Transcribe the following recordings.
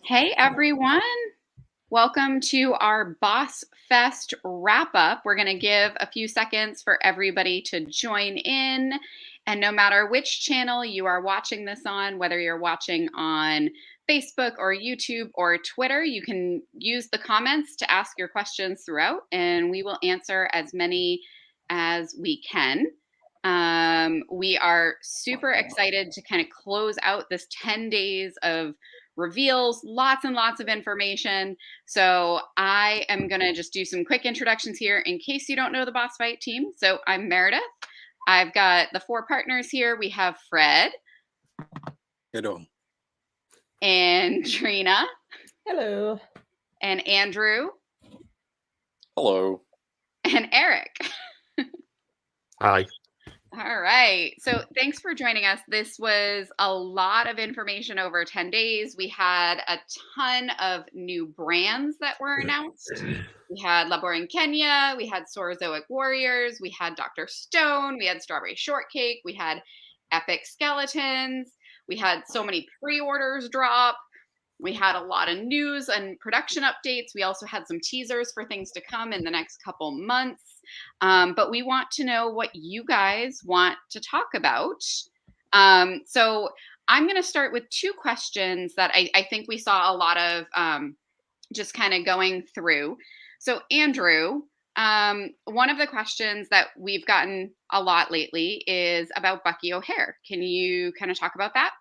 Hey everyone, welcome to our Boss Fest wrap up. We're going to give a few seconds for everybody to join in. And no matter which channel you are watching this on, whether you're watching on Facebook or YouTube or Twitter, you can use the comments to ask your questions throughout, and we will answer as many as we can. We are super excited to kind of close out this 10 days of reveals, lots and lots of information. So I am going to just do some quick introductions here in case you don't know the Boss Fight team. So I'm Meredith. I've got the four partners here. We have Fred. Hello. And Trina. Hello. And Andrew. Hello. And Eric. Hi. All right. So thanks for joining us. This was a lot of information over 10 days. We had a ton of new brands that were announced. We had Labor in Kenya. We had Sorozoic Warriors. We had Dr. Stone. We had Strawberry Shortcake. We had Epic Skeletons. We had so many pre-orders drop. We had a lot of news and production updates. We also had some teasers for things to come in the next couple months. But we want to know what you guys want to talk about. So I'm going to start with two questions that I think we saw a lot of just kind of going through. So Andrew, one of the questions that we've gotten a lot lately is about Bucky O'Hare. Can you kind of talk about that?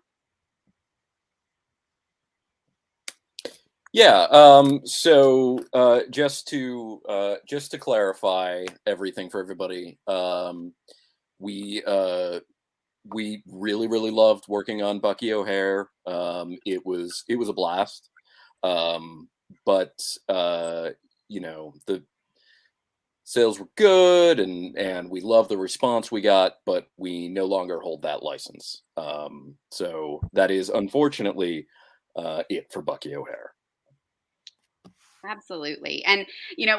Yeah. So just to clarify everything for everybody, we really loved working on Bucky O'Hare. It was a blast. But the sales were good, and we love the response we got, but we no longer hold that license. So that is unfortunately it for Bucky O'Hare. Absolutely. And,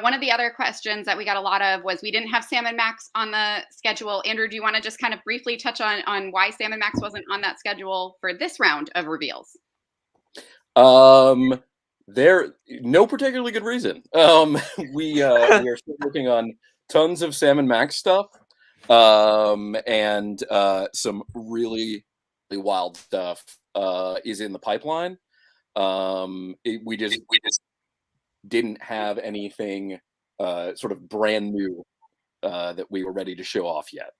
one of the other questions that we got a lot of was we didn't have Sam and Max on the schedule. Andrew, do you want to just kind of briefly touch on why Sam and Max wasn't on that schedule for this round of reveals? There, no particularly good reason. We are still working on tons of Sam and Max stuff, and some really wild stuff is in the pipeline. We just didn't have anything sort of brand new that we were ready to show off yet.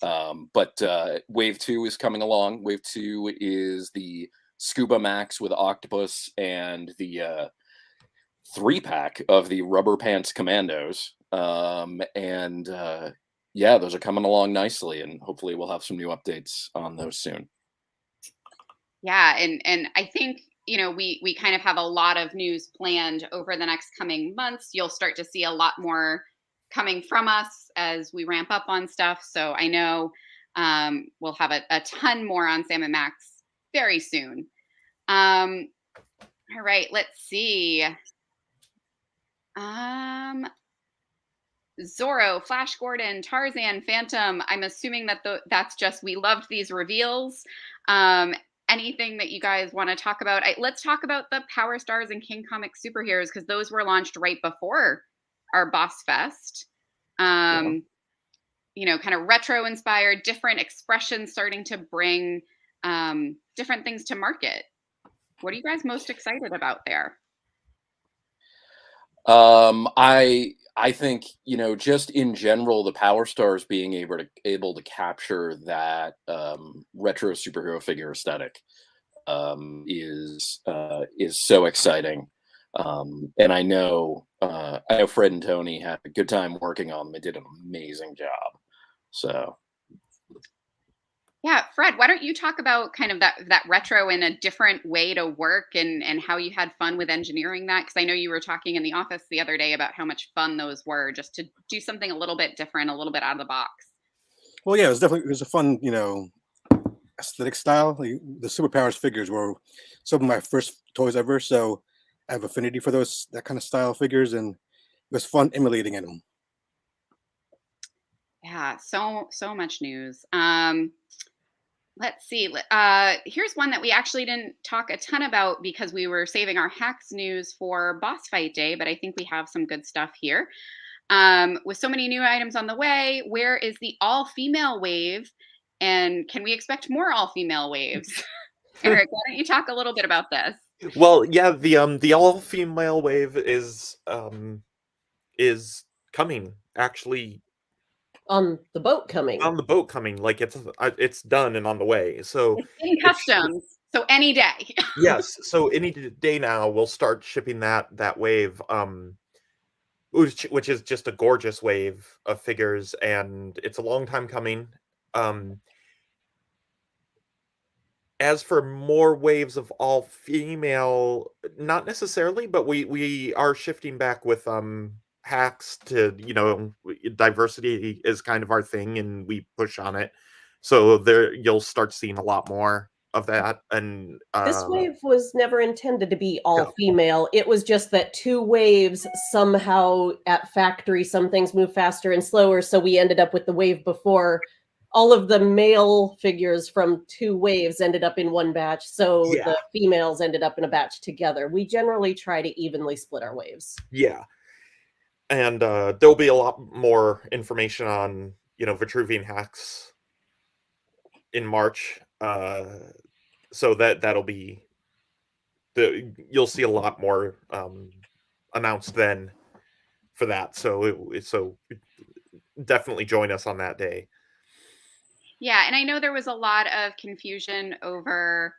But Wave 2 is coming along. Wave 2 is the Scuba Max with Octopus and the 3-pack of the Rubber Pants Commandos. Yeah, those are coming along nicely, and hopefully we'll have some new updates on those soon. Yeah, and I think we kind of have a lot of news planned over the next coming months. You'll start to see a lot more coming from us as we ramp up on stuff. So I know we'll have a ton more on Sam and Max very soon. All right, let's see. Zorro, Flash Gordon, Tarzan, Phantom. I'm assuming that that's just we loved these reveals. Anything that you guys want to talk about? Let's talk about the Power Stars and King Comic Superheroes, because those were launched right before our Boss Fest. Kind of retro inspired, different expressions starting to bring different things to market. What are you guys most excited about there? I think, just in general, the Power Stars being able to capture that retro superhero figure aesthetic is so exciting. And I know Fred and Tony had a good time working on them. They did an amazing job. So. Yeah, Fred, why don't you talk about kind of that retro in a different way to work and how you had fun with engineering that? Because I know you were talking in the office the other day about how much fun those were, just to do something a little bit different, a little bit out of the box. Well, yeah, it was a fun, aesthetic style. Like, the Superpowers figures were some of my first toys ever, so I have affinity for that kind of style figures, and it was fun emulating in them. Yeah, so much news. Let's see. Here's one that we actually didn't talk a ton about because we were saving our hacks news for Boss Fight Day, but I think we have some good stuff here. With so many new items on the way, where is the all female wave? And can we expect more all female waves? Eric, why don't you talk a little bit about this? Well, yeah, the all female wave is coming, actually, On the boat coming. on the boat coming. Like it's done and on the way. So It's in it's customs, so any day. yes. So any day now we'll start shipping that wave. Which is just a gorgeous wave of figures, and it's a long time coming. Um, as for more waves of all female, not necessarily, but we are shifting back with hacks to, diversity is kind of our thing, and we push on it. So there you'll start seeing a lot more of that. And This wave was never intended to be all no. female. It was just that two waves somehow at factory, some things move faster and slower. So we ended up with the wave before. All of the male figures from two waves ended up in one batch. So Yeah. the females ended up in a batch together. We generally try to evenly split our waves. Yeah. And there'll be a lot more information on, Vitruvian hacks in March. So that'll be you'll see a lot more announced then for that. So definitely join us on that day. Yeah, and I know there was a lot of confusion over,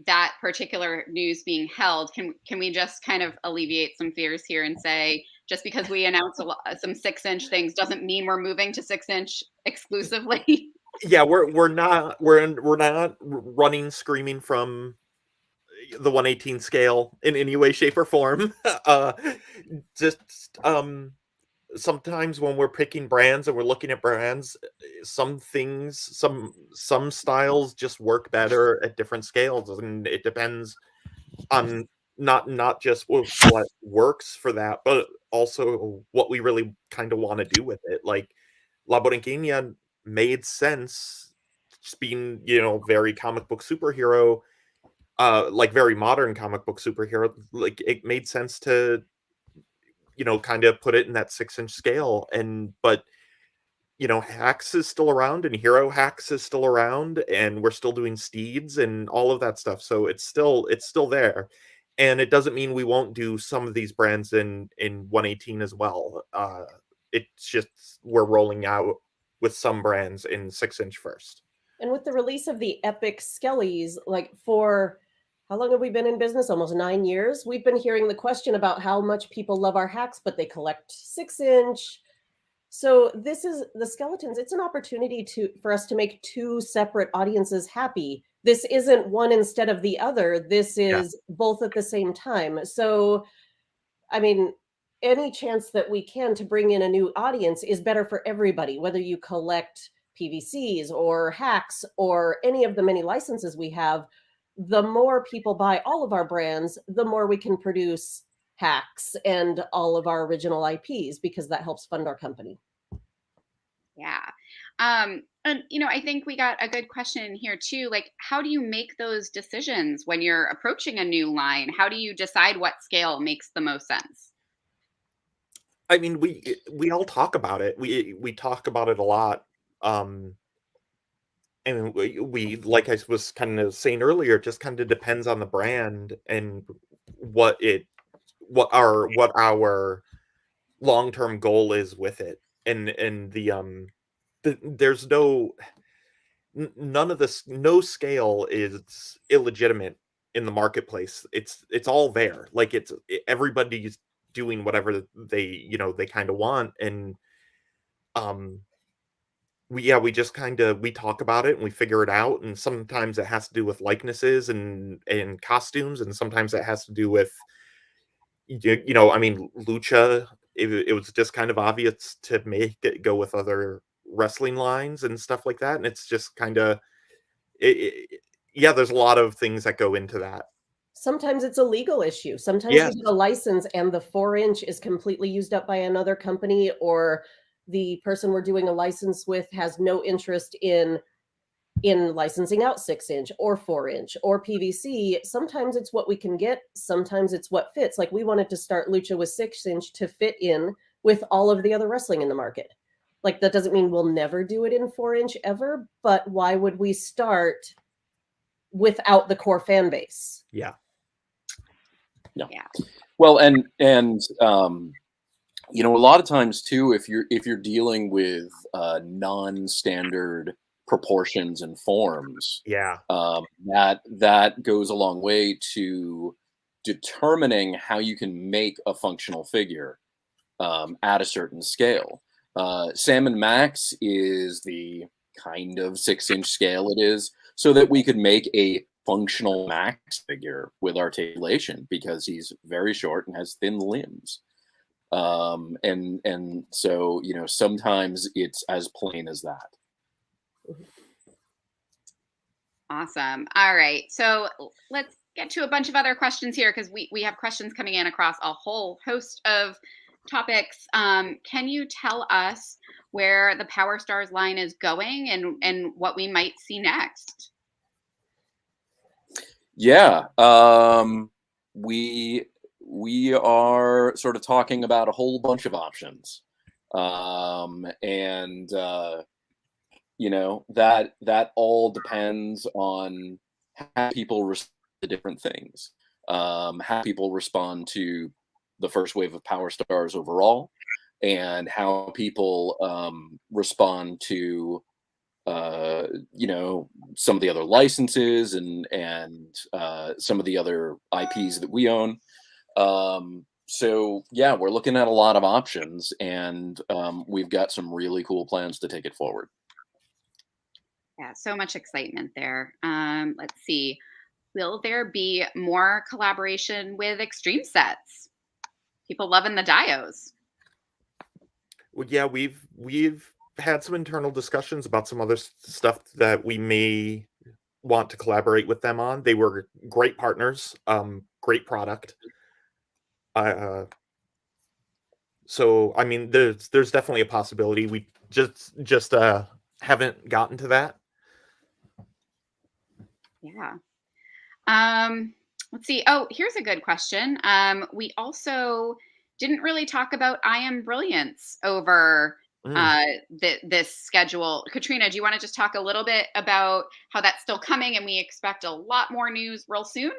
that particular news being held. Can we just kind of alleviate some fears here and say just because we announce some 6-inch things doesn't mean we're moving to 6-inch exclusively? Yeah, we're not running screaming from the 1/18 scale in any way, shape, or form. Just sometimes when we're picking brands and we're looking at brands, some things, some styles just work better at different scales, and it depends on not just what works for that, but also what we really kind of want to do with it. Like La Borinquena made sense, just being very comic book superhero, like very modern comic book superhero. Like it made sense to kind of put it in that 6-inch scale. But Hacks is still around, and Hero Hacks is still around, and we're still doing Steeds and all of that stuff. So it's still there, and it doesn't mean we won't do some of these brands in 1/18 as well. It's just we're rolling out with some brands in 6-inch first. And with the release of the Epic Skellies, like for how long have we been in business? Almost 9 years. We've been hearing the question about how much people love our hacks, but they collect 6-inch. So this is the skeletons. It's an opportunity for us to make two separate audiences happy. This isn't one instead of the other. This is both at the same time. So, I mean, any chance that we can to bring in a new audience is better for everybody, whether you collect PVCs or hacks or any of the many licenses we have. The more people buy all of our brands, the more we can produce hacks and all of our original IPs, because that helps fund our company. Yeah. And I think we got a good question in here too. Like, how do you make those decisions when you're approaching a new line? How do you decide what scale makes the most sense? I mean, we all talk about it. We talk about it a lot. And we like I was kind of saying earlier, it just kind of depends on the brand and what our long-term goal is with it. And there's none of this, no scale is illegitimate in the marketplace. It's all there. Like everybody's doing whatever they kind of want. And we just kind of we talk about it and we figure it out, and sometimes it has to do with likenesses and costumes, and sometimes it has to do with I mean, Lucha. It was just kind of obvious to make it go with other wrestling lines and stuff like that, and it's just kind of yeah, there's a lot of things that go into that. Sometimes it's a legal issue. Sometimes Yes. we get a license and the 4-inch is completely used up by another company, or the person we're doing a license with has no interest in in licensing out 6-inch or 4-inch or PVC. Sometimes it's what we can get, sometimes it's what fits. Like, we wanted to start Lucha with 6-inch to fit in with all of the other wrestling in the market. Like, that doesn't mean we'll never do it in 4-inch ever, but why would we start without the core fan base? Yeah. Well, and you know, a lot of times too, if you're dealing with non-standard proportions and forms, Yeah. that goes a long way to determining how you can make a functional figure at a certain scale. Sam and Max is the kind of 6-inch scale it is, so that we could make a functional Max figure with articulation, because he's very short and has thin limbs. And so, you know, sometimes it's as plain as that. Awesome. All right. So let's get to a bunch of other questions here, because we have questions coming in across a whole host of topics. Can you tell us where the Power Stars line is going and what we might see next? Yeah. We are sort of talking about a whole bunch of options. You know, that all depends on how people respond to different things, how people respond to the first wave of Power Stars overall, and how people respond to you know, some of the other licenses and some of the other IPs that we own. So yeah, we're looking at a lot of options, and we've got some really cool plans to take it forward. Yeah, so much excitement there. Let's see. Will there be more collaboration with Extreme Sets? People loving the dios. Well, yeah, we've had some internal discussions about some other stuff that we may want to collaborate with them on. They were great partners, great product. So I mean, there's definitely a possibility. We just haven't gotten to that. Yeah. Let's see. Oh, here's a good question. We also didn't really talk about I Am Brilliance over this schedule. Katrina, do you want to just talk a little bit about how that's still coming and we expect a lot more news real soon?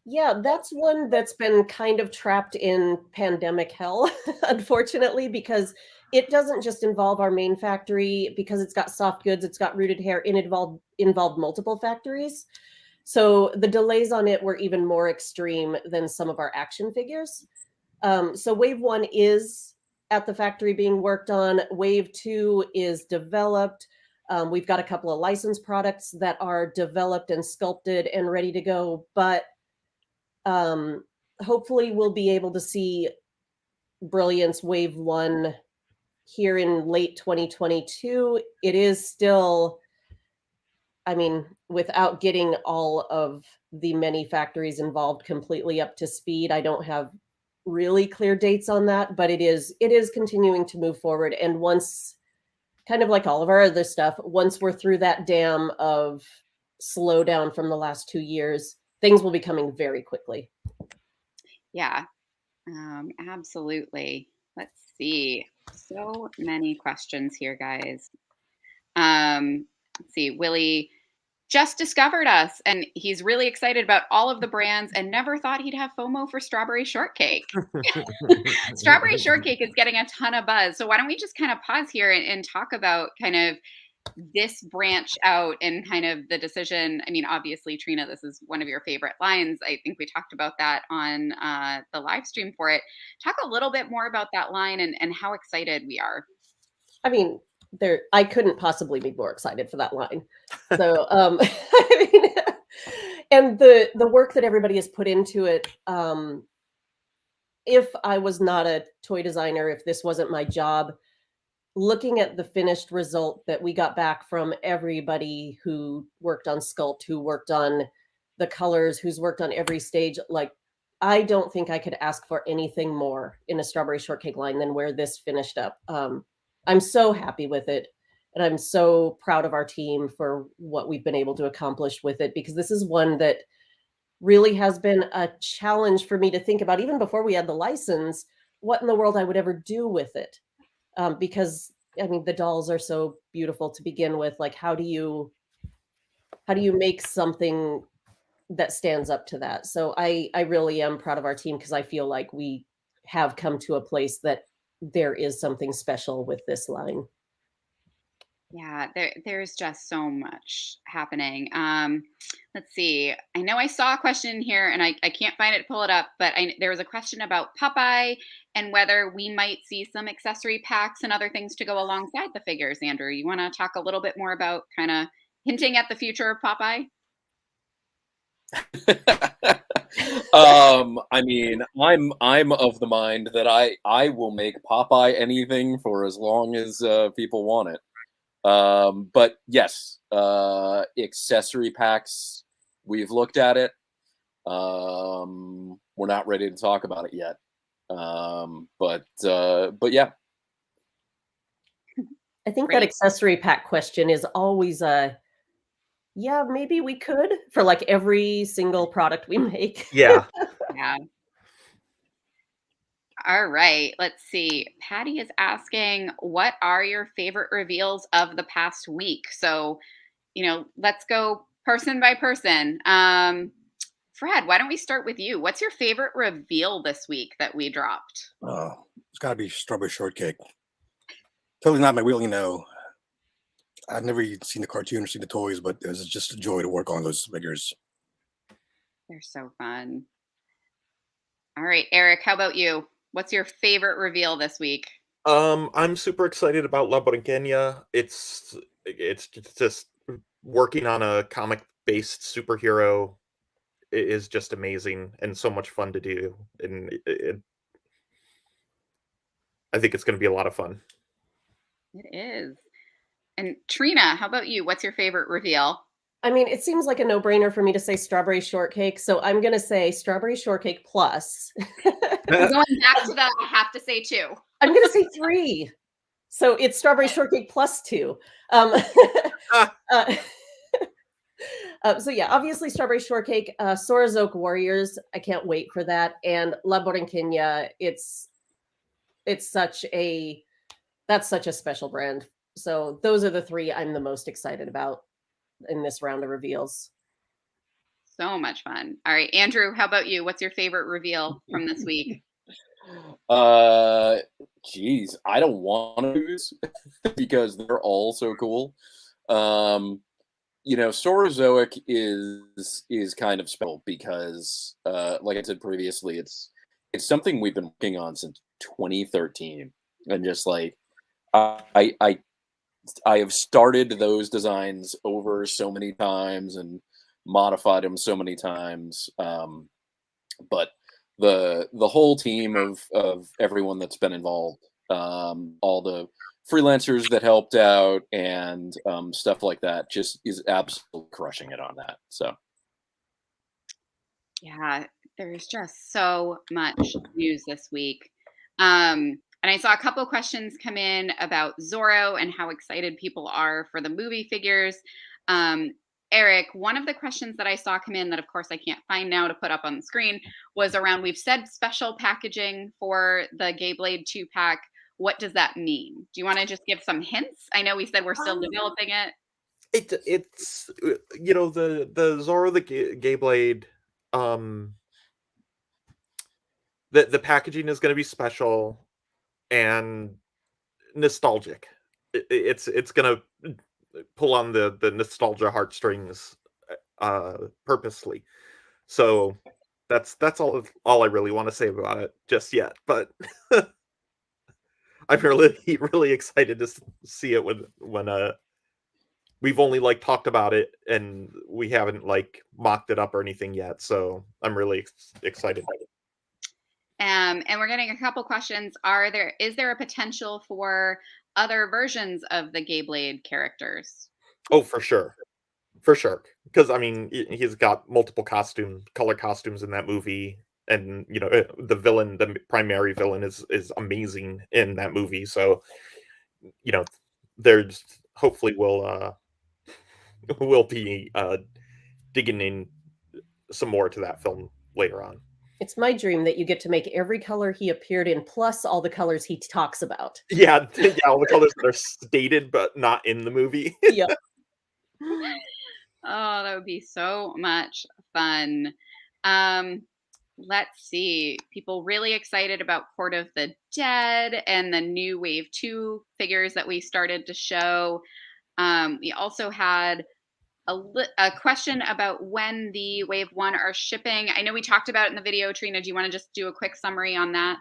Yeah, that's one that's been kind of trapped in pandemic hell, unfortunately, because it doesn't just involve our main factory. Because it's got soft goods, it's got rooted hair, and involved multiple factories. So the delays on it were even more extreme than some of our action figures. So wave 1 is at the factory being worked on. Wave 2 is developed. We've got a couple of licensed products that are developed and sculpted and ready to go, but hopefully we'll be able to see Brilliance Wave 1 here in late 2022. It is still, I mean, without getting all of the many factories involved completely up to speed, I don't have really clear dates on that, but it is continuing to move forward. And once, kind of like all of our other stuff, once we're through that dam of slowdown from the last 2 years, things will be coming very quickly. Yeah, absolutely. Let's see. So many questions here, guys. Let's see. Willie just discovered us and he's really excited about all of the brands and never thought he'd have FOMO for strawberry shortcake. Strawberry shortcake is getting a ton of buzz. So why don't we just kind of pause here and talk about kind of this branch out and kind of the decision. I mean, obviously, Trina, this is one of your favorite lines. I think we talked about that on the live stream for it. Talk a little bit more about that line and how excited we are. I mean, I couldn't possibly be more excited for that line. So, I mean, and the work that everybody has put into it. If I was not a toy designer, if this wasn't my job, looking at the finished result that we got back from everybody who worked on Sculpt, who worked on the colors, who's worked on every stage, like, I don't think I could ask for anything more in a strawberry shortcake line than where this finished up. I'm so happy with it. And I'm so proud of our team for what we've been able to accomplish with it, because this is one that really has been a challenge for me to think about, even before we had the license, what in the world I would ever do with it. Because I mean, the dolls are so beautiful to begin with. Like, how do you make something that stands up to that? So I really am proud of our team, because I feel like we have come to a place that there is something special with this line. Yeah, there's just so much happening. Let's see. I know I saw a question here and I can't find it to pull it up, but there was a question about Popeye and whether we might see some accessory packs and other things to go alongside the figures. Andrew, you want to talk a little bit more about kind of hinting at the future of Popeye? I mean, I'm of the mind that I will make Popeye anything for as long as people want it. But yes, accessory packs, we've looked at it. We're not ready to talk about it yet. But yeah. I think Great. that accessory pack question is always a, yeah, maybe we could, for like every single product we make. Yeah. Yeah. All right. Let's see. Patty is asking, what are your favorite reveals of the past week? So, let's go person by person. Fred, why don't we start with you? What's your favorite reveal this week that we dropped? It's got to be strawberry shortcake. Totally not my wheel, I've never even seen the cartoon or seen the toys, but it was just a joy to work on those figures. They're so fun. All right, Eric, how about you? What's your favorite reveal this week? I'm super excited about La Brinqueña. It's just working on a comic-based superhero is just amazing and so much fun to do. And I think it's going to be a lot of fun. It is. And Trina, how about you? What's your favorite reveal? I mean, it seems like a no-brainer for me to say strawberry shortcake, so I'm going to say strawberry shortcake plus. I'm going back to that, I have to say 2. I'm going to say 3. So it's strawberry shortcake plus 2. So yeah, obviously strawberry shortcake, Sora's Oak Warriors. I can't wait for that. And La Borinqueña, that's such a special brand. So those are the 3 I'm the most excited about in this round of reveals. So much fun. All right, Andrew, how about you? What's your favorite reveal from this week? Geez, I don't want to lose because they're all so cool. Sorozoic is kind of special because, like I said previously, it's something we've been working on since 2013, and just like I have started those designs over so many times and modified them so many times, but the whole team of everyone that's been involved, all the freelancers that helped out and stuff like that, just is absolutely crushing it on that. So yeah, there's just so much news this week. And I saw a couple of questions come in about Zorro and how excited people are for the movie figures. Eric, one of the questions that I saw come in that, of course, I can't find now to put up on the screen was around, we've said special packaging for the Gay Blade 2-pack. What does that mean? Do you want to just give some hints? I know we said we're still developing it. It's the Zorro the Gay Blade, the packaging is going to be special and nostalgic. It's going to pull on the nostalgia heartstrings purposely. So that's all I really want to say about it just yet. But I'm really excited to see it when we've only talked about it and we haven't mocked it up or anything yet. So I'm really excited. And we're getting a couple questions. Is there a potential for other versions of the Gay Blade characters? Oh, for sure. Because I mean, he's got multiple color costumes in that movie, and the primary villain is amazing in that movie. So there's hopefully we'll be digging in some more to that film later on. It's my dream that you get to make every color he appeared in, plus all the colors he talks about. Yeah, all the colors that are stated but not in the movie. Yep. Oh, that would be so much fun. Let's see. People really excited about Court of the Dead and the new Wave 2 figures that we started to show. We also had a question about when the Wave 1 are shipping. I know we talked about it in the video. Trina, do you want to just do a quick summary on that?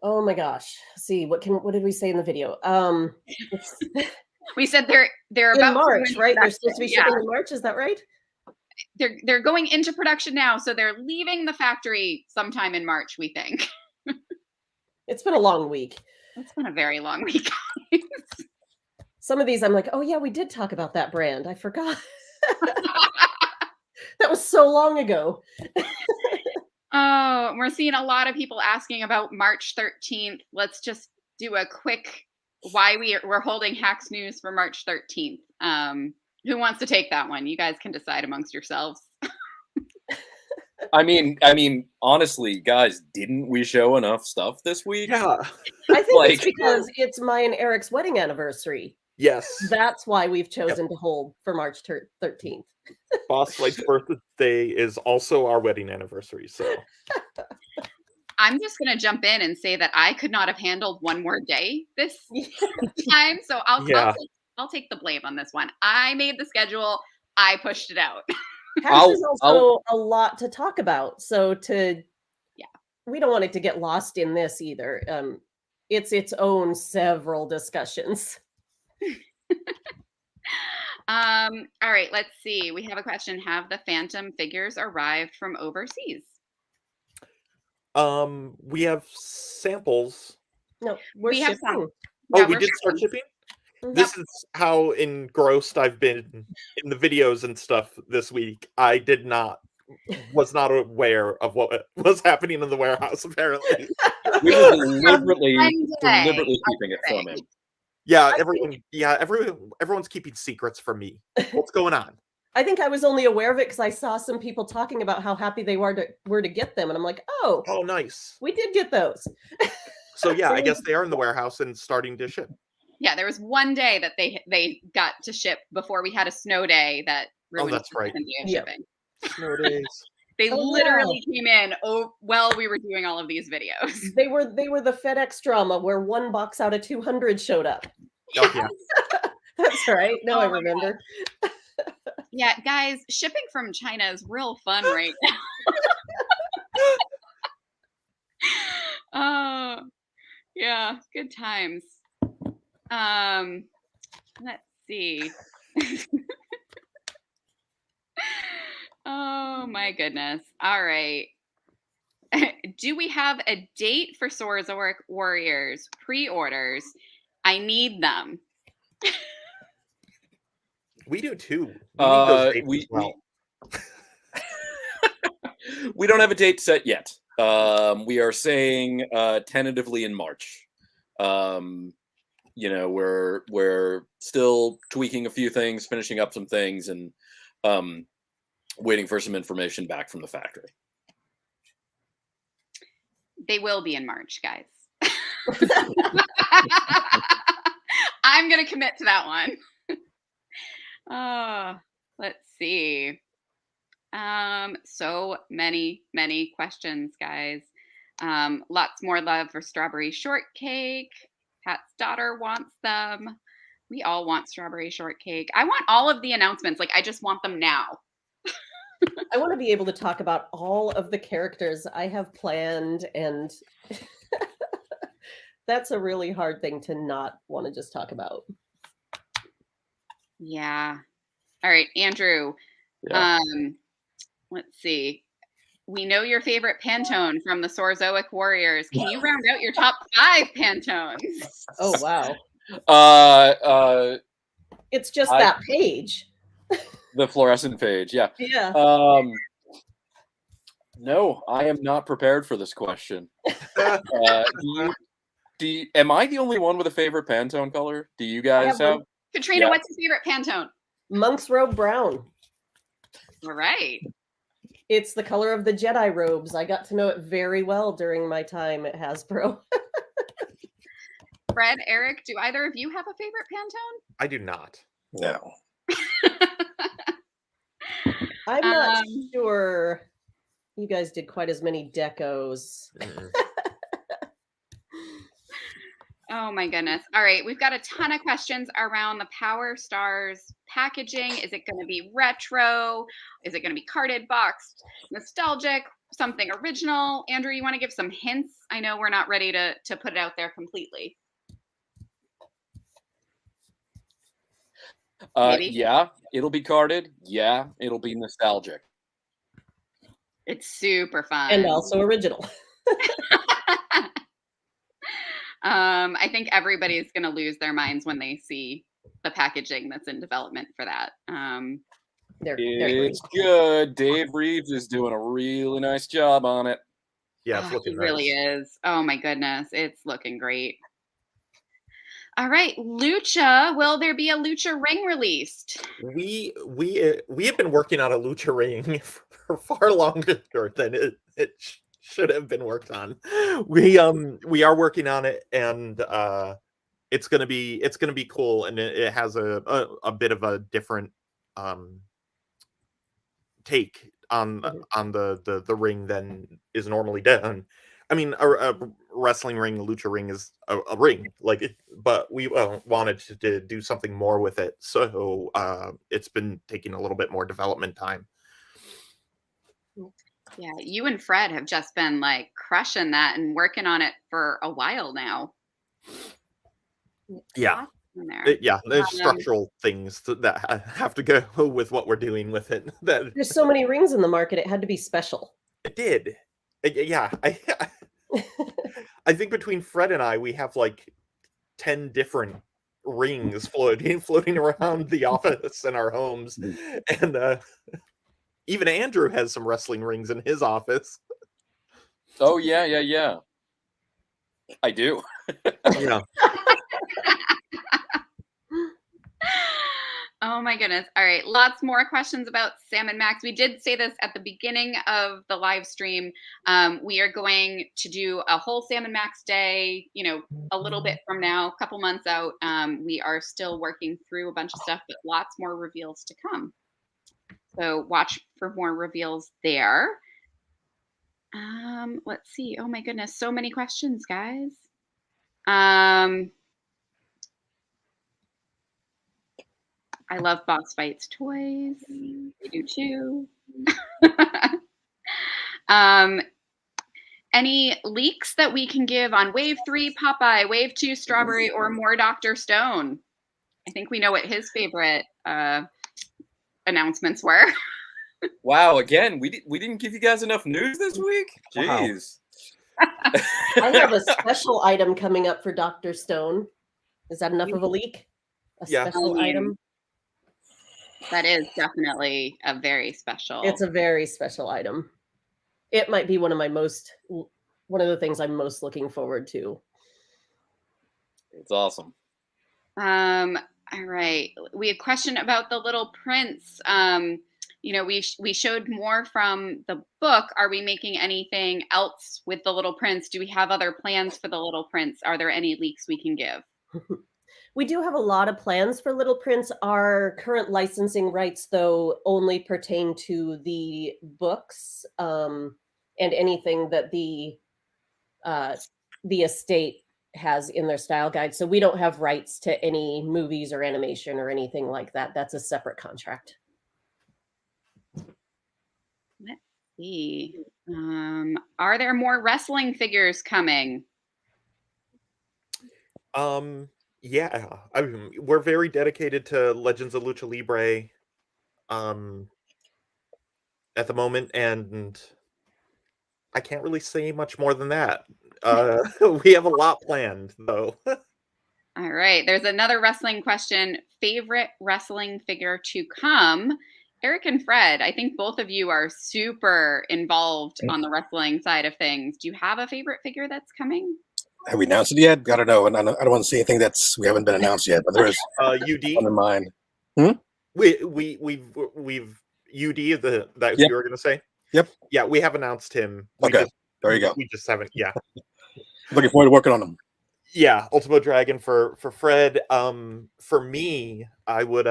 Oh my gosh. Let's see, what did we say in the video? We said they're In about March, right? They're supposed to be shipping Yeah. in March, is that right? They're going into production now, so they're leaving the factory sometime in March, we think. It's been a long week. It's been a very long week. Some of these I'm like, oh yeah, we did talk about that brand. I forgot. That was so long ago. Oh, we're seeing a lot of people asking about March 13th. Let's just do a quick why we're holding Hacks News for March 13th. Who wants to take that one? You guys can decide amongst yourselves. I mean, honestly, guys, didn't we show enough stuff this week? Yeah. I think Like- it's because it's my and Eric's wedding anniversary. Yes. That's why we've chosen to hold for March 13th. Boss Light's birthday is also our wedding anniversary, so I'm just going to jump in and say that I could not have handled one more day this time. So I'll take the blame on this one. I made the schedule. I pushed it out. Hacks is also a lot to talk about. So we don't want it to get lost in this either. It's its own several discussions. All right, let's see. We have a question. Have the Phantom figures arrived from overseas? we have samples. No, we're We have shipping. some. Oh, Yeah, we we're did start shipping? Mhm. This is how engrossed I've been in the videos and stuff this week. I was not aware of what was happening in the warehouse, apparently. We were deliberately Sunday. keeping it from him. Yeah, everyone's keeping secrets from me. What's going on? I think I was only aware of it because I saw some people talking about how happy they were to get them, and I'm like, oh, Oh, nice. we did get those. So yeah, I guess they are in the warehouse and starting to ship. Yeah, there was one day that they got to ship before we had a snow day that ruined that's the right. second day of Yep. shipping. Snow days. They Oh, literally came in while we were doing all of these videos. They were the FedEx drama where one box out of 200 showed up. Oh, yeah. That's right. Now I Oh my remember. Yeah, guys, shipping from China is real fun right now. Oh, yeah, good times. Let's see. Oh my goodness. All right. Do we have a date for Sorozoric Warriors pre-orders? I need them. We do too. We need those dates we- as well. We don't have a date set yet. We are saying tentatively in March. We're still tweaking a few things, finishing up some things, and waiting for some information back from the factory. They will be in March, guys. I'm going to commit to that one. Let's see. So many questions, guys. Lots more love for strawberry shortcake. Pat's daughter wants them. We all want strawberry shortcake. I want all of the announcements. Like, I just want them now. I want to be able to talk about all of the characters I have planned, and that's a really hard thing to not want to just talk about. Yeah. All right, Andrew. Yeah. Let's see. We know your favorite Pantone from the Sorzoic Warriors. Can you round out your top 5 Pantones? Oh wow. It's just that page. The fluorescent page, yeah. Yeah. No, I am not prepared for this question. Am I the only one with a favorite Pantone color? Do you guys have have? one. Katrina, Yeah. what's your favorite Pantone? Monk's robe brown. All right. It's the color of the Jedi robes. I got to know it very well during my time at Hasbro. Fred, Eric, do either of you have a favorite Pantone? I do not. No. I'm not Um, sure you guys did quite as many decos. Mm-mm. Oh my goodness. All right. We've got a ton of questions around the Power Stars packaging. Is it going to be retro? Is it going to be carded, boxed, nostalgic, something original? Andrew, you want to give some hints? I know we're not ready to put it out there completely. Maybe. Yeah, it'll be carded. Yeah, it'll be nostalgic. It's super fun. And also original. I think everybody's going to lose their minds when they see the packaging that's in development for that. They're It's good. Dave Reeves is doing a really nice job on it. Yeah, it's looking It nice. really is. Oh my goodness, it's looking great. All right, Lucha. Will there be a Lucha ring released? We have been working on a Lucha ring for far longer than it should have been worked on. We are working on it, and it's gonna be cool, and it has a bit of a different take on the ring than is normally done. I mean, a wrestling ring, a lucha ring is a ring, but we wanted to do something more with it, so it's been taking a little bit more development time. Yeah, you and Fred have just been like crushing that and working on it for a while now. Yeah. Awesome there. There's structural things that have to go with what we're doing with it. There's so many rings in the market, it had to be special. It did. Yeah. I think between Fred and I, we have like 10 different rings floating around the office and our homes. And even Andrew has some wrestling rings in his office. Oh, yeah. I do. Yeah. Oh my goodness. All right. Lots more questions about Sam and Max. We did say this at the beginning of the live stream. We are going to do a whole Sam and Max day, a little bit from now, a couple months out. We are still working through a bunch of stuff, but lots more reveals to come. So watch for more reveals there. Let's see. Oh my goodness. So many questions, guys. I love Boss Fights toys. I do too. Any leaks that we can give on Wave 3 Popeye, Wave 2 Strawberry, or more Dr. Stone? I think we know what his favorite announcements were. Wow, again, we didn't give you guys enough news this week? Jeez. I have a special item coming up for Dr. Stone. Is that enough of a leak? A special item? That is definitely a very special. It's a very special item. It might be one of the things I'm most looking forward to. It's awesome. All right. We had a question about the Little Prince. We showed more from the book. Are we making anything else with the Little Prince? Do we have other plans for the Little Prince? Are there any leaks we can give? We do have a lot of plans for Little Prince. Our current licensing rights, though, only pertain to the books and anything that the estate has in their style guide. So we don't have rights to any movies or animation or anything like that. That's a separate contract. Let's see. Are there more wrestling figures coming? Yeah, we're very dedicated to Legends of Lucha Libre at the moment, and I can't really say much more than that. We have a lot planned, though. All right. There's another wrestling question. Favorite wrestling figure to come? Eric and Fred, I think both of you are super involved on the wrestling side of things. Do you have a favorite figure that's coming? Have we announced it yet? I don't know, and I don't want to see anything we haven't been announced yet. But there is UD. one in mind. We've UD that Yep. you were gonna say. Yep. Yeah, we have announced him. Okay. There you go. We just haven't. Yeah. Looking forward to working on them. Yeah, Ultimo Dragon for Fred. For me, I would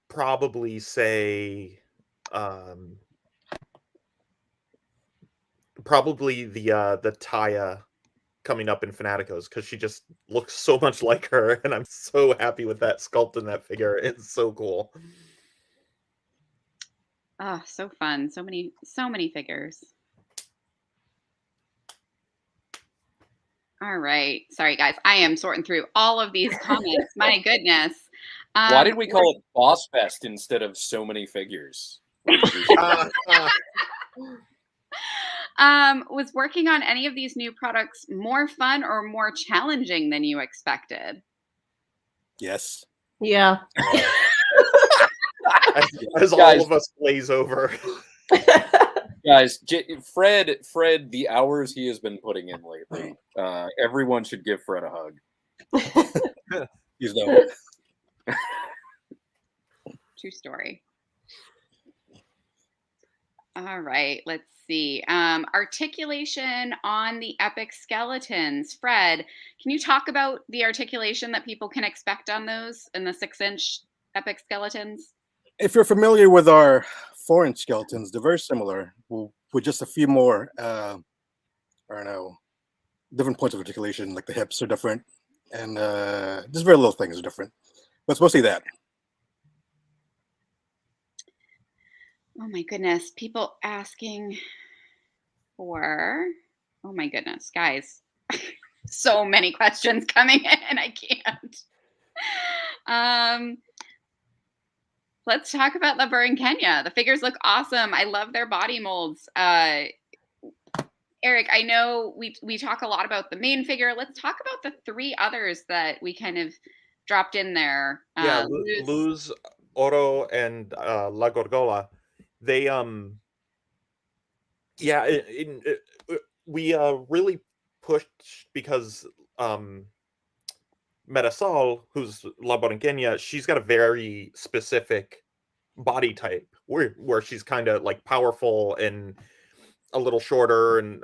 probably say probably the Taya coming up in Fanaticos, because she just looks so much like her, and I'm so happy with that sculpt and that figure. It's so cool. Oh, so fun. So many figures. All right. Sorry, guys. I am sorting through all of these comments. My goodness. Why did we call it Boss Fest instead of so many figures? Was working on any of these new products more fun or more challenging than you expected? Yes. Yeah. As all of us glaze over. Guys, Fred, the hours he has been putting in lately, everyone should give Fred a hug. He's no. True story. All right, let's see. Articulation on the epic skeletons. Fred, can you talk about the articulation that people can expect on those in the 6-inch epic skeletons? If you're familiar with our 4-inch skeletons, they're very similar, with just a few more, I don't know, different points of articulation, like the hips are different, and just very little things are different. But it's mostly that. Oh my goodness, people asking for, oh my goodness, guys, so many questions coming in, I can't. Let's talk about Lumber in Kenya. The figures look awesome. I love their body molds. Eric, I know we talk a lot about the main figure. Let's talk about the 3 others that we kind of dropped in there. Yeah, Luz, Oro, and La Gorgola. They yeah, we really pushed, because Metasol, who's La Borinqueña, she's got a very specific body type where she's kind of like powerful and a little shorter, and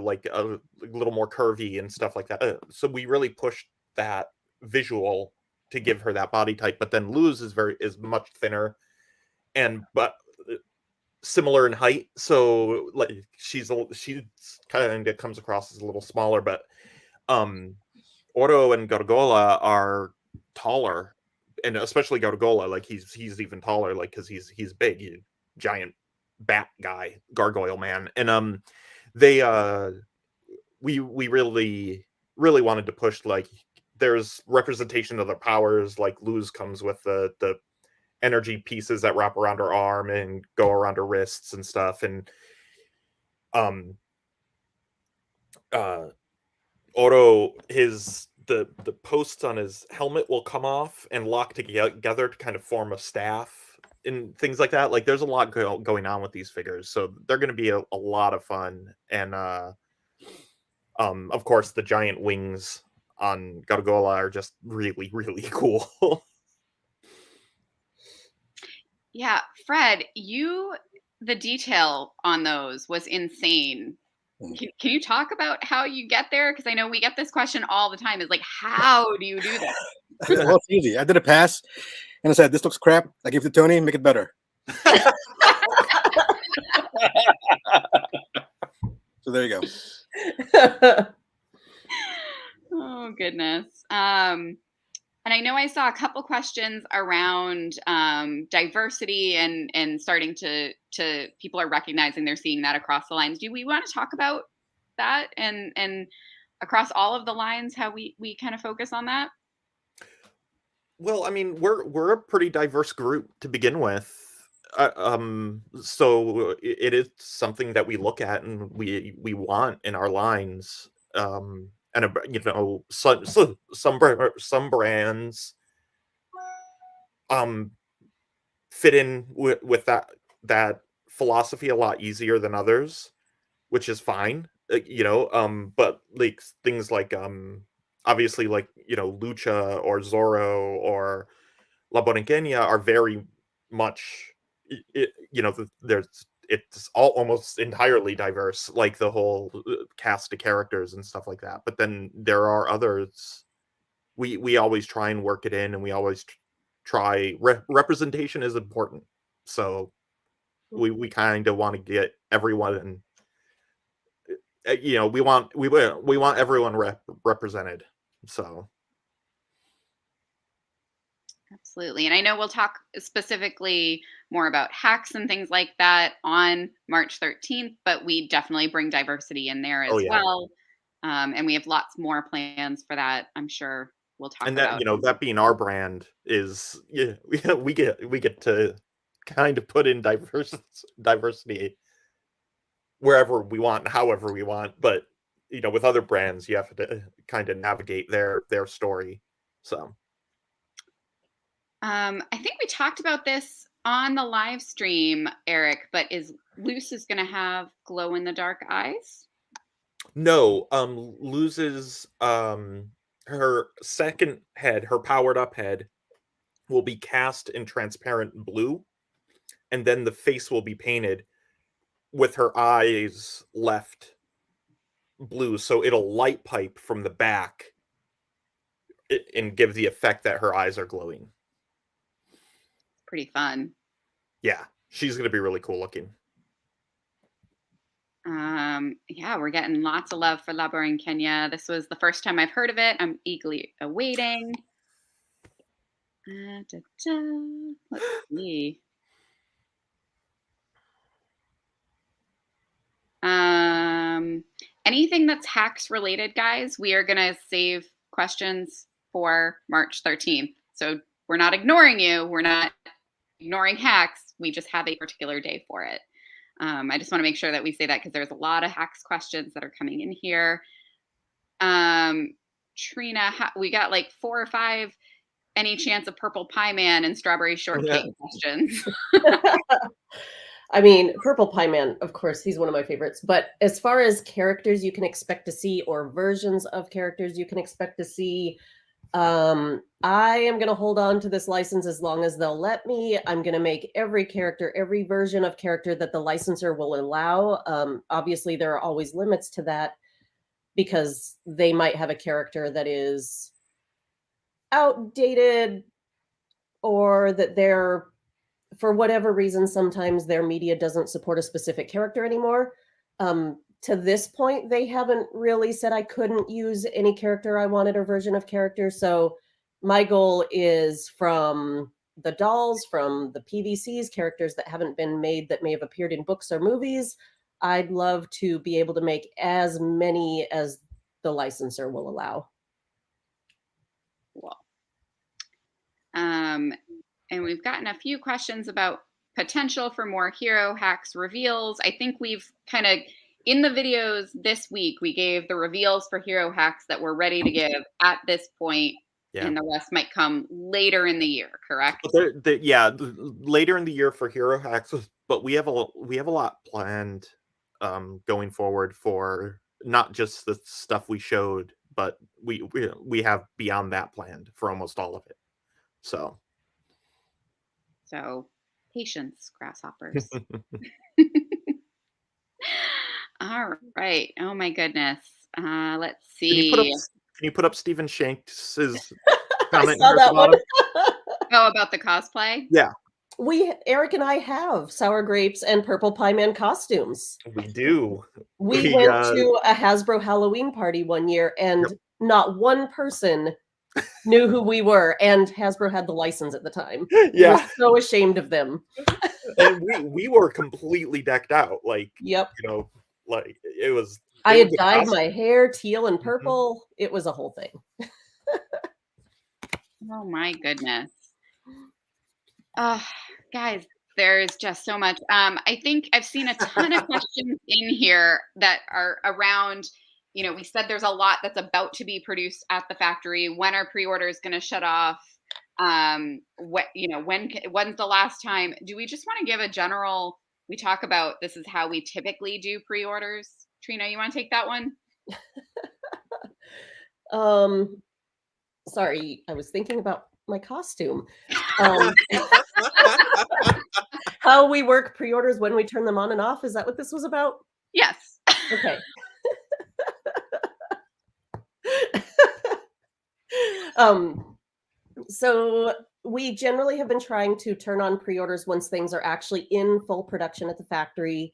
like a little more curvy and stuff like that. So we really pushed that visual to give her that body type. But then Luz is much thinner, but similar in height. So like she kind of comes across as a little smaller, but Oro and Gargola are taller, and especially Gargola, like he's even taller, like because he's big, he's a giant bat guy, gargoyle man. And they we really wanted to push, like, there's representation of their powers. Like Luz comes with the energy pieces that wrap around her arm and go around her wrists and stuff, and Oro, the posts on his helmet will come off and lock together to kind of form a staff and things like that. Like, there's a lot going on with these figures, so they're going to be a lot of fun. And of course, the giant wings on Gargola are just really, really cool. Yeah, Fred, the detail on those was insane. Can you talk about how you get there? Because I know we get this question all the time. Is like, how do you do that? Well, it's easy. I did a pass, and I said, "This looks crap." I gave it to Tony, make it better. So there you go. Oh goodness. And I know I saw a couple questions around diversity and starting to people are recognizing they're seeing that across the lines. Do we want to talk about that and across all of the lines, how we kind of focus on that? Well, I mean, we're a pretty diverse group to begin with. So it is something that we look at and we want in our lines. And some brands fit in with that philosophy a lot easier than others. which is fine, but like things like obviously like Lucha or Zorro or La Borinqueña are very much there's it's all almost entirely diverse, like the whole cast of characters and stuff like that. But then there are others. We always try and work it in, and we always try representation is important. So we kind of want to get everyone, we want everyone represented. So Absolutely. And I know we'll talk specifically more about hacks and things like that on March 13th, but we definitely bring diversity in there oh as yeah, well. And we have lots more plans for that. I'm sure we'll talk and that about. that being our brand is we get to kind of put in diversity wherever we want, however we want. But with other brands, you have to kind of navigate their story. So I think we talked about this on the live stream, Eric, but is Luce going to have glow in the dark eyes? no, loses her second head, her powered up head, will be cast in transparent blue, and then the face will be painted with her eyes left blue, so it'll light pipe from the back and give the effect that her eyes are glowing. Pretty fun. Yeah, she's gonna be really cool looking. Yeah, we're getting lots of love for Labor in Kenya. This was the first time I've heard of it. I'm eagerly awaiting. Let's see. Anything that's hacks related, guys, we are gonna save questions for March 13th. So we're not ignoring you. We're not ignoring hacks. We just have a particular day for it. I just want to make sure that we say that because there's a lot of hacks questions that are coming in here. Trina, we got like 4 or 5 any chance of purple pie man and strawberry shortcake questions. I mean, Purple Pie Man, of course, he's one of my favorites. But as far as characters you can expect to see or versions of characters you can expect to see, I am going to hold on to this license as long as they'll let me. I'm going to make every character, every version of character that the licensor will allow. Obviously, there are always limits to that because they might have a character that is outdated or that they're, for whatever reason, sometimes their media doesn't support a specific character anymore. To this point, they haven't really said I couldn't use any character I wanted or version of character. So my goal is from the dolls, from the PVCs, characters that haven't been made that may have appeared in books or movies. I'd love to be able to make as many as the licensor will allow. Cool. And we've gotten a few questions about potential for more hero hacks reveals. I think we've kind of, in the videos this week, we gave the reveals for hero hacks that we're ready to give at this point, and the rest might come later in the year, correct? Later in the year for hero hacks, but we have a lot planned going forward for not just the stuff we showed, but we have beyond that planned for almost all of it. So patience, grasshoppers. All right. Oh my goodness. Let's see. Can you put up Stephen Shanks' comment? I saw that one. Oh, about the cosplay? Yeah. Eric and I have sour grapes and Purple Pie Man costumes. We do. We went to a Hasbro Halloween party one year, and not one person knew who we were, and Hasbro had the license at the time. Yeah. We're so ashamed of them. And we were completely decked out. Like, yep. Like it was. I had dyed my hair teal and purple. Mm-hmm. It was a whole thing. Oh my goodness. Guys, there's just so much. I think I've seen a ton of questions in here that are around, we said there's a lot that's about to be produced at the factory. When are pre-orders going to shut off? When's the last time? Do we just want to give a general we talk about this is how we typically do pre-orders. Trina, you want to take that one? Sorry, I was thinking about my costume. Um, how we work pre-orders, when we turn them on and off. Is that what this was about? Yes. Okay. um, so we generally have been trying to turn on pre-orders once things are actually in full production at the factory,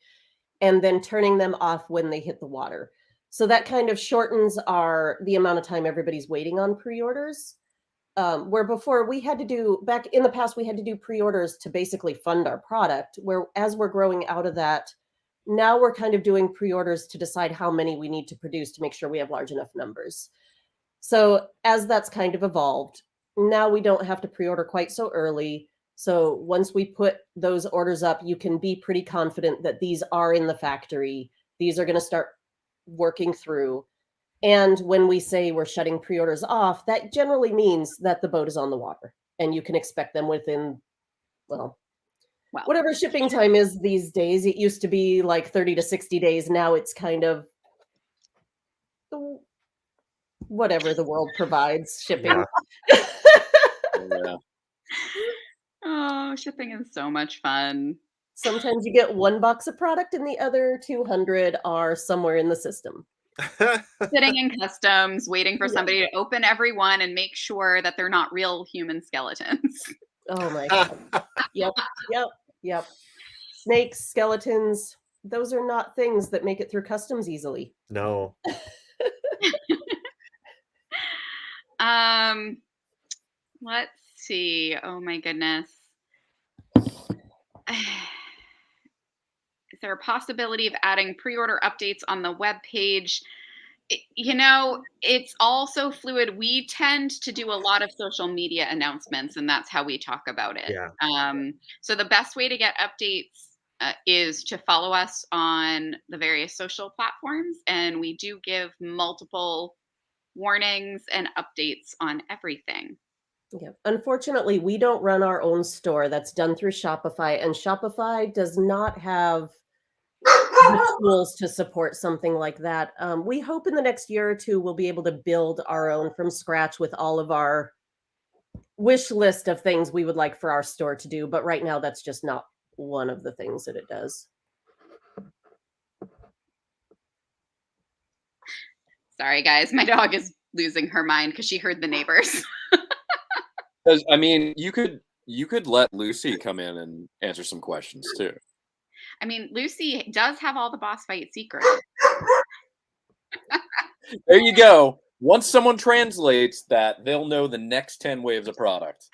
and then turning them off when they hit the water. So that kind of shortens the amount of time everybody's waiting on pre-orders. Where before we had to do, back in the past, we had to do pre-orders to basically fund our product, where as we're growing out of that, now we're kind of doing pre-orders to decide how many we need to produce to make sure we have large enough numbers. So as that's kind of evolved, now we don't have to pre-order quite so early. So once we put those orders up, you can be pretty confident that these are in the factory. These are going to start working through. And when we say we're shutting pre-orders off, that generally means that the boat is on the water and you can expect them within, well, whatever shipping time is these days. It used to be like 30 to 60 days. Now it's kind of whatever the world provides shipping. Yeah. Yeah. Oh, shipping is so much fun. Sometimes you get one box of product and the other 200 are somewhere in the system. Sitting in customs, waiting for somebody to open every one and make sure that they're not real human skeletons. Oh my God. Yep. Snakes, skeletons, those are not things that make it through customs easily. No. Let's see. Oh my goodness. Is there a possibility of adding pre-order updates on the web page? It's all so fluid. We tend to do a lot of social media announcements, and that's how we talk about it. Yeah. So the best way to get updates is to follow us on the various social platforms, and we do give multiple warnings and updates on everything. Yeah. Unfortunately, we don't run our own store. That's done through Shopify, and Shopify does not have the tools to support something like that. We hope in the next year or two we'll be able to build our own from scratch with all of our wish list of things we would like for our store to do. But right now, that's just not one of the things that it does. Sorry, guys. My dog is losing her mind because she heard the neighbors. Because I mean, you could let Lucy come in and answer some questions too. I mean, Lucy does have all the boss fight secrets. There you go. Once someone translates that, they'll know the next 10 waves of product.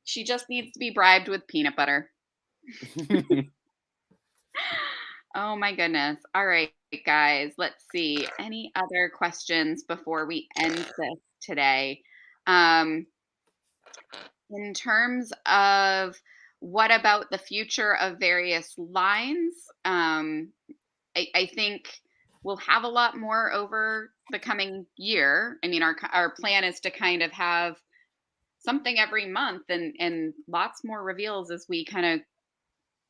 She just needs to be bribed with peanut butter. Oh my goodness. All right, guys. Let's see. Any other questions before we end this today? In terms of what about the future of various lines, I think we'll have a lot more over the coming year. I mean, our plan is to kind of have something every month and lots more reveals as we kind of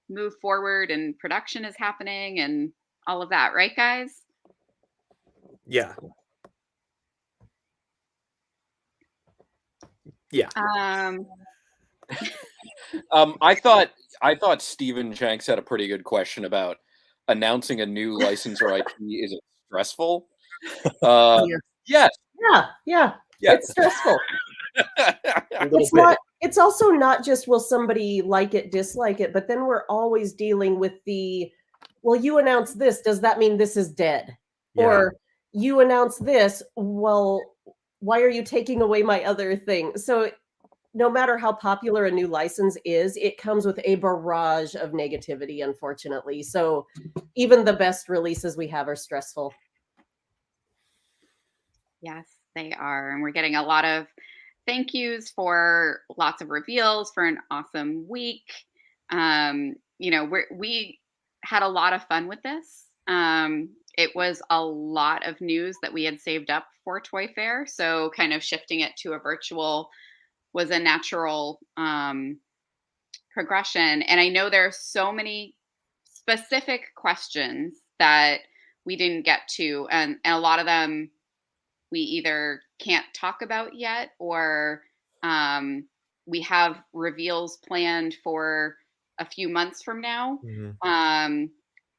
move forward and production is happening and all of that, right, guys? Yeah. I thought Stephen Shanks had a pretty good question about announcing a new license or IP. Is it stressful? Yes. Yeah. It's stressful. It's also not just will somebody like it, dislike it, but then we're always dealing with well, you announce this, does that mean this is dead? Yeah. Or you announce this, well, why are you taking away my other thing? So no matter how popular a new license is, it comes with a barrage of negativity, unfortunately. So even the best releases we have are stressful. Yes, they are. And we're getting a lot of thank yous for lots of reveals for an awesome week. We had a lot of fun with this. It was a lot of news that we had saved up for Toy Fair. So kind of shifting it to a virtual was a natural progression. And I know there are so many specific questions that we didn't get to, and a lot of them we either can't talk about yet, or we have reveals planned for a few months from now.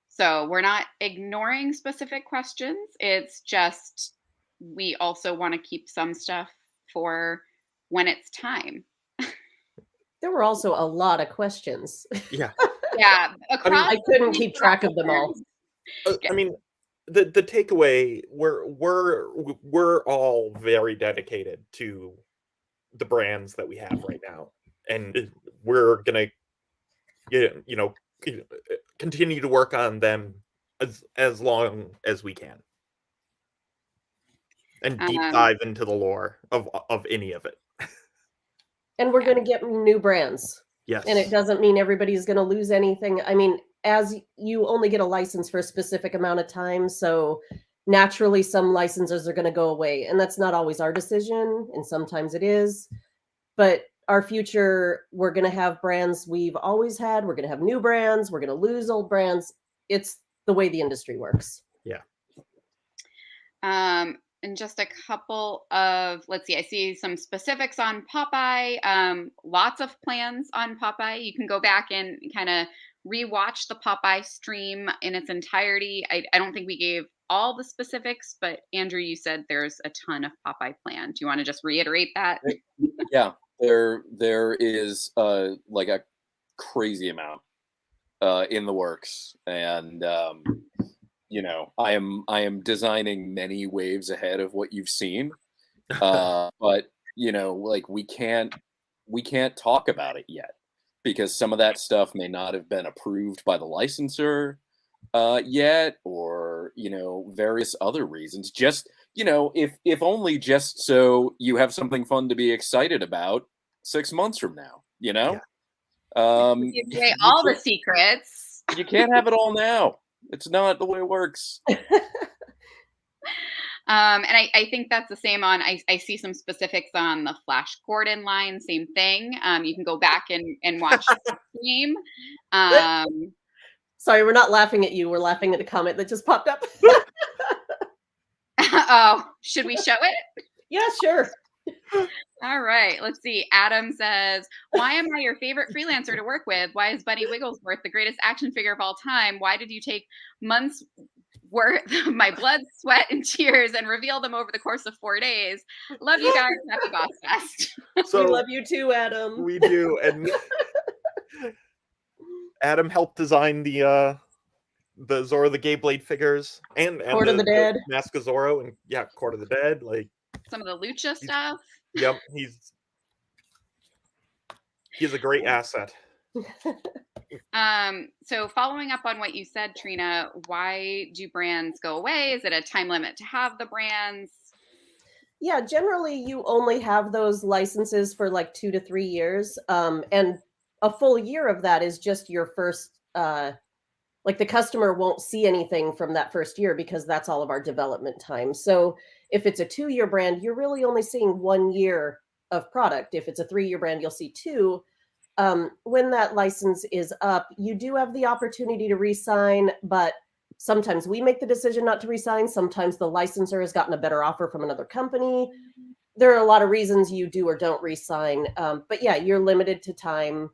So we're not ignoring specific questions. It's just we also want to keep some stuff for when it's time. There were also a lot of questions. Yeah. Yeah, I couldn't keep track of them all. I mean, the takeaway, we're all very dedicated to the brands that we have right now, and we're gonna continue to work on them as long as we can, and deep dive into the lore of any of it. And we're going to get new brands. Yes. And it doesn't mean everybody's going to lose anything. I mean, as you only get a license for a specific amount of time, so naturally some licenses are going to go away, and that's not always our decision, and sometimes it is. But our future, we're going to have brands we've always had. We're going to have new brands. We're going to lose old brands. It's the way the industry works. Yeah. And just a couple of, let's see, I see some specifics on Popeye. Lots of plans on Popeye. You can go back and kind of rewatch the Popeye stream in its entirety. I don't think we gave all the specifics, but Andrew, you said there's a ton of Popeye planned. Do you want to just reiterate that? Yeah, there is like a crazy amount in the works, and I am designing many waves ahead of what you've seen, but like we can't talk about it yet because some of that stuff may not have been approved by the licensor yet, or various other reasons. Just if only just so you have something fun to be excited about 6 months from now. Yeah. Give away all the secrets. You can't have it all now. It's not the way it works. And I think that's the same on, I see some specifics on the Flash Gordon line, same thing. You can go back and watch the stream. Sorry, we're not laughing at you. We're laughing at a comment that just popped up. Oh, should we show it? Yeah, sure. All right, let's see. Adam says, why am I your favorite freelancer to work with? Why is Bunny Wigglesworth the greatest action figure of all time? Why did you take months worth of my blood, sweat, and tears and reveal them over the course of 4 days? Love you guys. Happy Boss Fest. So, we love you too, Adam. We do. And Adam helped design the Zorro the Gay Blade figures and Court of the Dead, Mask of Zorro, and Court of the Dead, like some of the Lucha stuff. Yep, he's a great asset. So following up on what you said, Trina, why do brands go away? Is it a time limit to have the brands? Yeah, generally you only have those licenses for like 2 to 3 years. And a full year of that is just your first, like the customer won't see anything from that first year because that's all of our development time. So if it's a 2-year brand, you're really only seeing 1 year of product. If it's a 3-year brand, you'll see 2. When that license is up, you do have the opportunity to re-sign, but sometimes we make the decision not to re-sign. Sometimes the licensor has gotten a better offer from another company. There are a lot of reasons you do or don't re-sign. But yeah, you're limited to time.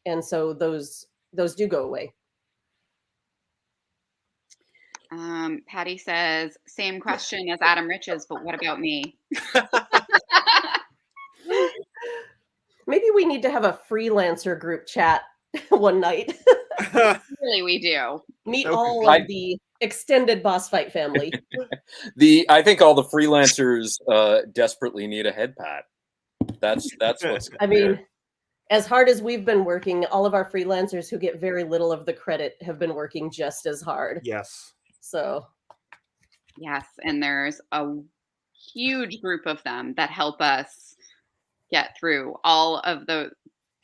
And so those do go away. Patty says, same question as Adam Rich's, but what about me? Maybe we need to have a freelancer group chat one night. Really, we do. Meet all of the extended Boss Fight family. I think all the freelancers desperately need a head pat. That's what's. I mean, as hard as we've been working, all of our freelancers who get very little of the credit have been working just as hard. Yes. So. Yes, and there's a huge group of them that help us get through all of the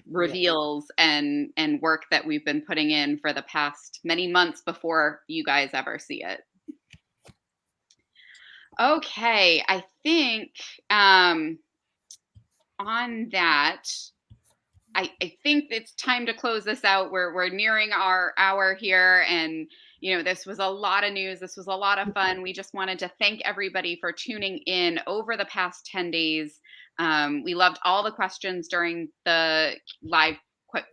reveals and work that we've been putting in for the past many months before you guys ever see it. Okay, I think on that, I think it's time to close this out. We're nearing our hour here, and this was a lot of news. This was a lot of fun. We just wanted to thank everybody for tuning in over the past 10 days. We loved all the questions during the live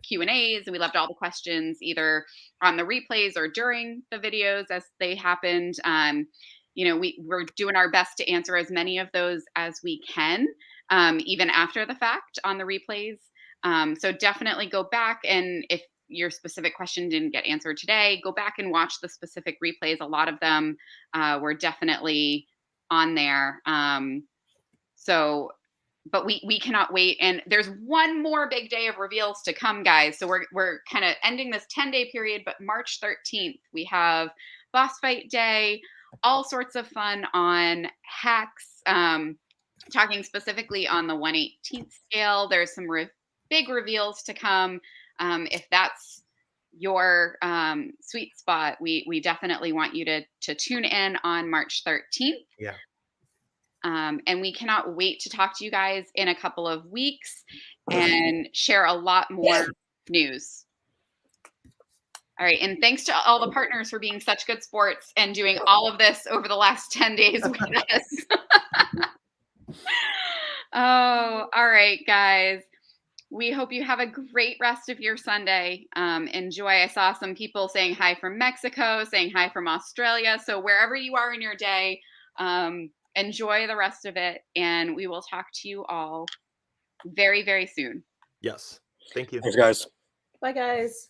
Q&As, and we loved all the questions either on the replays or during the videos as they happened. We're doing our best to answer as many of those as we can, even after the fact on the replays. So definitely go back, and if your specific question didn't get answered today, go back and watch the specific replays. A lot of them were definitely on there. But we cannot wait. And there's one more big day of reveals to come, guys. So we're kind of ending this 10-day period, but March 13th, we have Boss Fight Day, all sorts of fun on hacks, talking specifically on the 1/18th scale. There's some big reveals to come. If that's your sweet spot, we definitely want you to tune in on March 13th. Yeah. And we cannot wait to talk to you guys in a couple of weeks and share a lot more news. All right. And thanks to all the partners for being such good sports and doing all of this over the last 10 days with us. Oh, all right, guys. We hope you have a great rest of your Sunday. Enjoy. I saw some people saying hi from Mexico, saying hi from Australia. So wherever you are in your day, enjoy the rest of it, and we will talk to you all very, very soon. Yes. Thank you. Thanks, guys. Bye, guys.